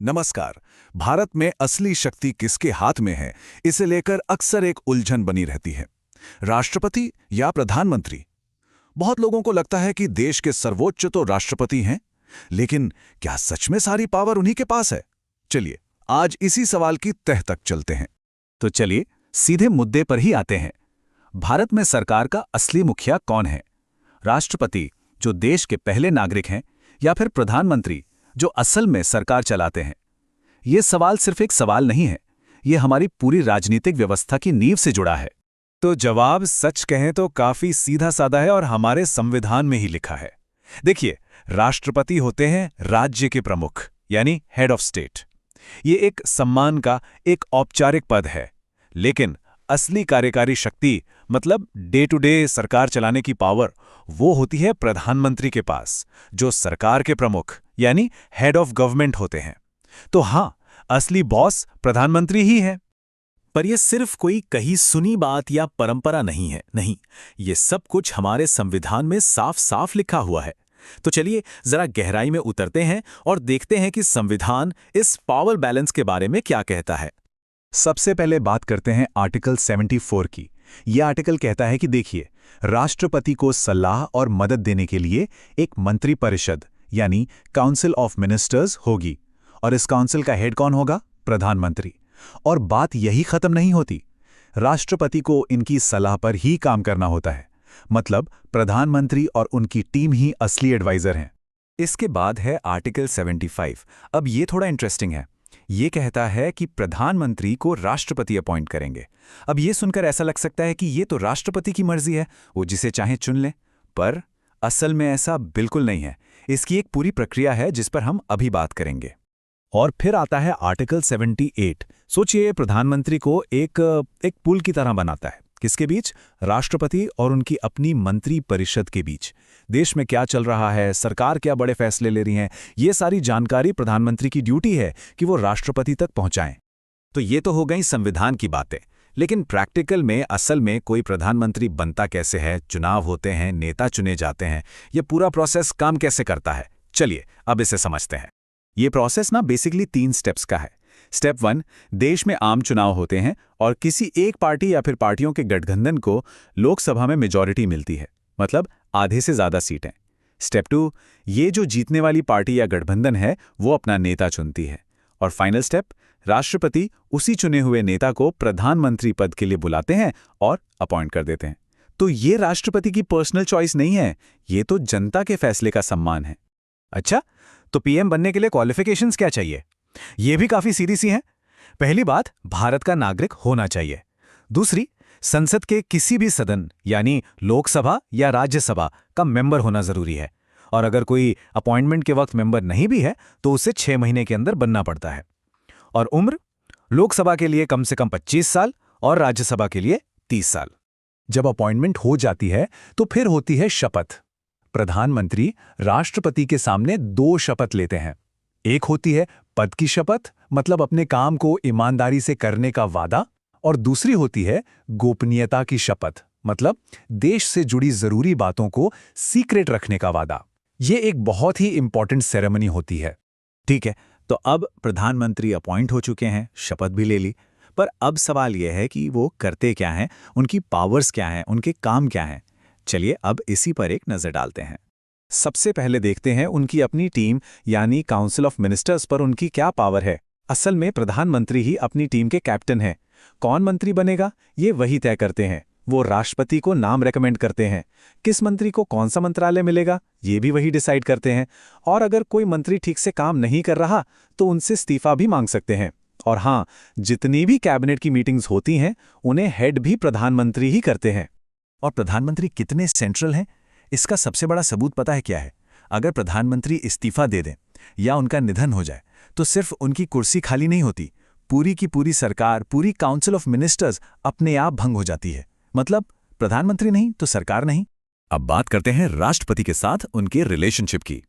नमस्कार। भारत में असली शक्ति किसके हाथ में है, इसे लेकर अक्सर एक उलझन बनी रहती है। राष्ट्रपति या प्रधानमंत्री? बहुत लोगों को लगता है कि देश के सर्वोच्च तो राष्ट्रपति हैं, लेकिन क्या सच में सारी पावर उन्हीं के पास है? चलिए आज इसी सवाल की तह तक चलते हैं। तो चलिए सीधे मुद्दे पर ही आते हैं। भारत में सरकार का असली मुखिया कौन है? राष्ट्रपति, जो देश के पहले नागरिक हैं, या फिर प्रधानमंत्री, जो असल में सरकार चलाते हैं? ये सवाल सिर्फ एक सवाल नहीं है, ये हमारी पूरी राजनीतिक व्यवस्था की नींव से जुड़ा है। तो जवाब सच कहें तो काफी सीधा साधा है और हमारे संविधान में ही लिखा है। देखिए, राष्ट्रपति होते हैं राज्य के प्रमुख, यानी हेड ऑफ स्टेट। ये एक सम्मान का एक औपचारिक पद है, लेकिन असली कार्यकारी शक्ति मतलब डे टू डे सरकार चलाने की पावर वो होती है प्रधानमंत्री के पास, जो सरकार के प्रमुख यानी हेड ऑफ गवर्नमेंट होते हैं। तो हाँ, असली बॉस प्रधानमंत्री ही है। पर यह सिर्फ कोई कही सुनी बात या परंपरा नहीं है। नहीं, ये सब कुछ हमारे संविधान में साफ साफ लिखा हुआ है। तो चलिए जरा गहराई में उतरते हैं और देखते हैं कि संविधान इस पावर बैलेंस के बारे में क्या कहता है। सबसे पहले बात करते हैं आर्टिकल 74 की। यह आर्टिकल कहता है कि देखिए, राष्ट्रपति को सलाह और मदद देने के लिए एक मंत्रिपरिषद यानी काउंसिल ऑफ मिनिस्टर्स होगी, और इस काउंसिल का हेड कौन होगा? प्रधानमंत्री। और बात यही खत्म नहीं होती, राष्ट्रपति को इनकी सलाह पर ही काम करना होता है। मतलब प्रधानमंत्री और उनकी टीम ही असली एडवाइजर हैं। इसके बाद है आर्टिकल 75। अब ये थोड़ा इंटरेस्टिंग है। ये कहता है कि प्रधानमंत्री को राष्ट्रपति अपॉइंट करेंगे। अब ये सुनकर ऐसा लग सकता है कि ये तो राष्ट्रपति की मर्जी है, वो जिसे चाहे चुन ले। पर असल में ऐसा बिल्कुल नहीं है। इसकी एक पूरी प्रक्रिया है जिस पर हम अभी बात करेंगे। और फिर आता है आर्टिकल 78। सोचिए, प्रधानमंत्री को एक पुल की तरह बनाता है। किसके बीच? राष्ट्रपति और उनकी अपनी मंत्री परिषद के बीच। देश में क्या चल रहा है, सरकार क्या बड़े फैसले ले रही है, ये सारी जानकारी प्रधानमंत्री की ड्यूटी है कि वो राष्ट्रपति तक पहुंचाएं। तो ये तो हो गई संविधान की बातें, लेकिन प्रैक्टिकल में असल में कोई प्रधानमंत्री बनता कैसे है, चुनाव होते हैं, नेता चुने जाते हैं, ये पूरा प्रोसेस काम कैसे करता है? चलिए अब इसे समझते हैं। ये प्रोसेस ना बेसिकली 3 स्टेप्स का है। स्टेप 1, देश में आम चुनाव होते हैं और किसी एक पार्टी या फिर पार्टियों के गठबंधन को लोकसभा में मेजॉरिटी मिलती है, मतलब आधे से ज्यादा सीटें। स्टेप 2, ये जो जीतने वाली पार्टी या गठबंधन है वो अपना नेता चुनती है। और फाइनल स्टेप, राष्ट्रपति उसी चुने हुए नेता को प्रधानमंत्री पद के लिए बुलाते हैं और अपॉइंट कर देते हैं। तो ये राष्ट्रपति की पर्सनल चॉइस नहीं है, ये तो जनता के फैसले का सम्मान है। अच्छा, तो पीएम बनने के लिए क्वालिफिकेशंस क्या चाहिए? ये भी काफी सीधी सी हैं। पहली बात, भारत का नागरिक होना चाहिए। दूसरी, संसद के किसी भी सदन यानी लोकसभा या राज्यसभा का मेंबर होना जरूरी है। और अगर कोई अपॉइंटमेंट के वक्त मेंबर नहीं भी है तो उसे 6 महीने के अंदर बनना पड़ता है। और उम्र, लोकसभा के लिए कम से कम 25 साल और राज्यसभा के लिए 30 साल। जब अपॉइंटमेंट हो जाती है तो फिर होती है शपथ। प्रधानमंत्री राष्ट्रपति के सामने 2 शपथ लेते हैं। एक होती है पद की शपथ, मतलब अपने काम को ईमानदारी से करने का वादा, और दूसरी होती है गोपनीयता की शपथ, मतलब देश से जुड़ी जरूरी बातों को सीक्रेट रखने का वादा। ये एक बहुत ही इंपॉर्टेंट सेरेमनी होती है। ठीक है, तो अब प्रधानमंत्री अपॉइंट हो चुके हैं, शपथ भी ले ली, पर अब सवाल यह है कि वो करते क्या हैं, उनकी पावर्स क्या हैं, उनके काम क्या हैं। चलिए अब इसी पर एक नजर डालते हैं। सबसे पहले देखते हैं उनकी अपनी टीम यानी काउंसिल ऑफ मिनिस्टर्स पर उनकी क्या पावर है। असल में प्रधानमंत्री ही अपनी टीम के कैप्टन हैं। कौन मंत्री बनेगा ये वही तय करते हैं। वो राष्ट्रपति को नाम रेकमेंड करते हैं। किस मंत्री को कौन सा मंत्रालय मिलेगा ये भी वही डिसाइड करते हैं। और अगर कोई मंत्री ठीक से काम नहीं कर रहा तो उनसे इस्तीफा भी मांग सकते हैं। और हाँ, जितनी भी कैबिनेट की मीटिंग्स होती हैं उन्हें हेड भी प्रधानमंत्री ही करते हैं। और प्रधानमंत्री कितने सेंट्रल हैं, इसका सबसे बड़ा सबूत पता है क्या है? अगर प्रधानमंत्री इस्तीफा दे दें या उनका निधन हो जाए तो सिर्फ उनकी कुर्सी खाली नहीं होती, पूरी की पूरी सरकार, पूरी काउंसिल ऑफ मिनिस्टर्स अपने आप भंग हो जाती है। मतलब प्रधानमंत्री नहीं तो सरकार नहीं। अब बात करते हैं राष्ट्रपति के साथ उनके रिलेशनशिप की।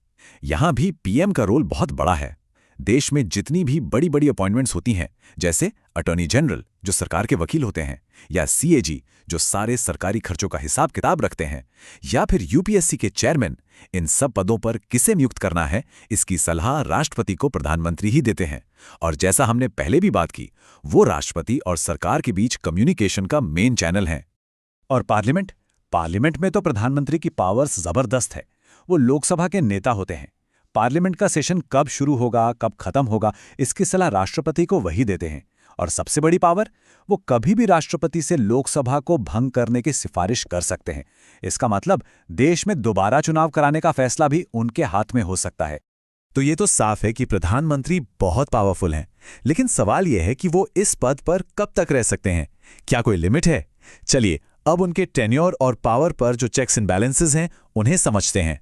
यहां भी पीएम का रोल बहुत बड़ा है। देश में जितनी भी बड़ी बड़ी अपॉइंटमेंट्स होती हैं, जैसे अटॉर्नी जनरल जो सरकार के वकील होते हैं, या सीएजी जो सारे सरकारी खर्चों का हिसाब किताब रखते हैं, या फिर यूपीएससी के चेयरमैन, इन सब पदों पर किसे नियुक्त करना है, इसकी सलाह राष्ट्रपति को प्रधानमंत्री ही देते हैं। और जैसा हमने पहले भी बात की, वो राष्ट्रपति और सरकार के बीच कम्युनिकेशन का मेन चैनल है। और पार्लियामेंट में तो प्रधानमंत्री की पावर्स जबरदस्त है। वो लोकसभा के नेता होते हैं। पार्लियामेंट का सेशन कब शुरू होगा, कब खत्म होगा, इसकी सलाह राष्ट्रपति को वही देते हैं। और सबसे बड़ी पावर, वो कभी भी राष्ट्रपति से लोकसभा को भंग करने की सिफारिश कर सकते हैं। इसका मतलब देश में दोबारा चुनाव कराने का फैसला भी उनके हाथ में हो सकता है। तो ये तो साफ है कि प्रधानमंत्री बहुत पावरफुल हैं, लेकिन सवाल यह है कि वो इस पद पर कब तक रह सकते हैं? क्या कोई लिमिट है? चलिए अब उनके टेन्योर और पावर पर जो चेक्स एंड बैलेंसेस हैं, उन्हें समझते हैं।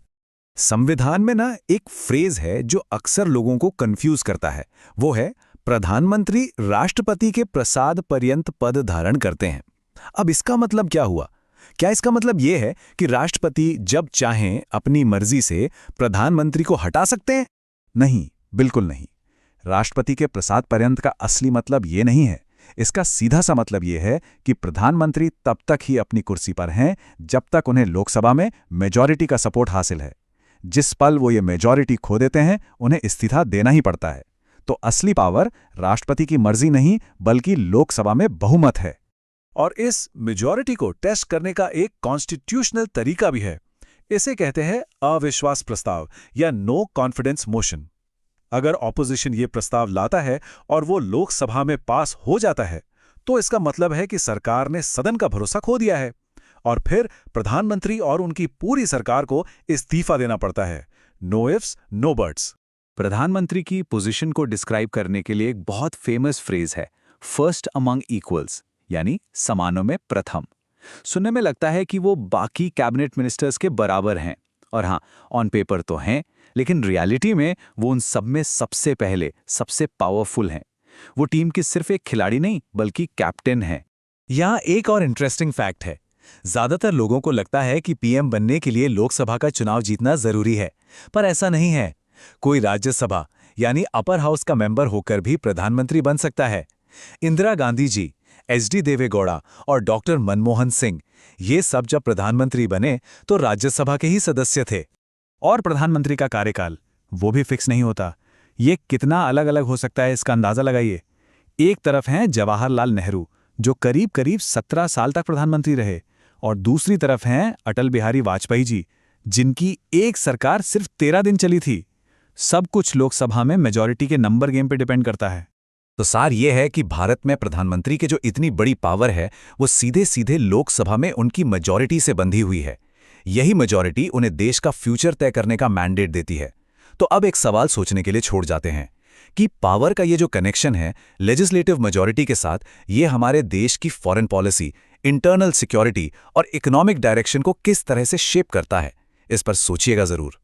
संविधान में ना एक फ्रेज है जो अक्सर लोगों को कंफ्यूज करता है। वो है प्रधानमंत्री राष्ट्रपति के प्रसाद पर्यंत पद धारण करते हैं। अब इसका मतलब क्या हुआ? क्या इसका मतलब यह है कि राष्ट्रपति जब चाहें अपनी मर्जी से प्रधानमंत्री को हटा सकते हैं? नहीं, बिल्कुल नहीं। राष्ट्रपति के प्रसाद पर्यंत का असली मतलब ये नहीं है। इसका सीधा सा मतलब ये है कि प्रधानमंत्री तब तक ही अपनी कुर्सी पर हैं जब तक उन्हें लोकसभा में मेजॉरिटी का सपोर्ट हासिल है। जिस पल वो ये मेजॉरिटी खो देते हैं, उन्हें इस्तीफा देना ही पड़ता है। तो असली पावर राष्ट्रपति की मर्जी नहीं, बल्कि लोकसभा में बहुमत है। और इस मेजॉरिटी को टेस्ट करने का एक कॉन्स्टिट्यूशनल तरीका भी है। इसे कहते हैं अविश्वास प्रस्ताव या नो कॉन्फिडेंस मोशन। अगर ऑपोजिशन ये प्रस्ताव लाता है और वो लोकसभा में पास हो जाता है, तो इसका मतलब है कि सरकार ने सदन का भरोसा खो दिया है और फिर प्रधानमंत्री और उनकी पूरी सरकार को इस्तीफा देना पड़ता है। No ifs no buts. प्रधानमंत्री की पोजीशन को डिस्क्राइब करने के लिए एक बहुत फेमस फ्रेज है, फर्स्ट अमंग इक्वल्स, यानी समानों में प्रथम। सुनने में लगता है कि वो बाकी कैबिनेट मिनिस्टर्स के बराबर हैं, और हाँ, ऑन पेपर तो हैं, लेकिन रियलिटी में वो उन सब में सबसे पहले, सबसे पावरफुल हैं। वो टीम की सिर्फ एक खिलाड़ी नहीं, बल्कि कैप्टन है। यहाँ एक और इंटरेस्टिंग फैक्ट है। ज्यादातर लोगों को लगता है कि पीएम बनने के लिए लोकसभा का चुनाव जीतना जरूरी है, पर ऐसा नहीं है। कोई राज्यसभा यानी अपर हाउस का मेंबर होकर भी प्रधानमंत्री बन सकता है। इंदिरा गांधी जी, एचडी देवेगौड़ा और डॉक्टर मनमोहन सिंह, ये सब जब प्रधानमंत्री बने तो राज्यसभा के ही सदस्य थे। और प्रधानमंत्री का कार्यकाल वो भी फिक्स नहीं होता। ये कितना अलग अलग हो सकता है, इसका अंदाजा लगाइए। एक तरफ हैं जवाहरलाल नेहरू, जो करीब करीब 17 साल तक प्रधानमंत्री रहे, और दूसरी तरफ हैं अटल बिहारी वाजपेयी जी, जिनकी एक सरकार सिर्फ 13 दिन चली थी। सब कुछ लोकसभा में मेजॉरिटी के नंबर गेम पे डिपेंड करता है। तो सार ये है कि भारत में प्रधानमंत्री की जो इतनी बड़ी पावर है, वो सीधे सीधे लोकसभा में उनकी मेजॉरिटी से बंधी हुई है। यही मेजॉरिटी उन्हें देश का फ्यूचर तय करने का मैंडेट देती है। तो अब एक सवाल सोचने के लिए छोड़ जाते हैं कि पावर का ये जो कनेक्शन है लेजिस्लेटिव मेजॉरिटी के साथ, ये हमारे देश की फॉरेन पॉलिसी, इंटरनल सिक्योरिटी और इकोनॉमिक डायरेक्शन को किस तरह से शेप करता है, इस पर सोचिएगा जरूर।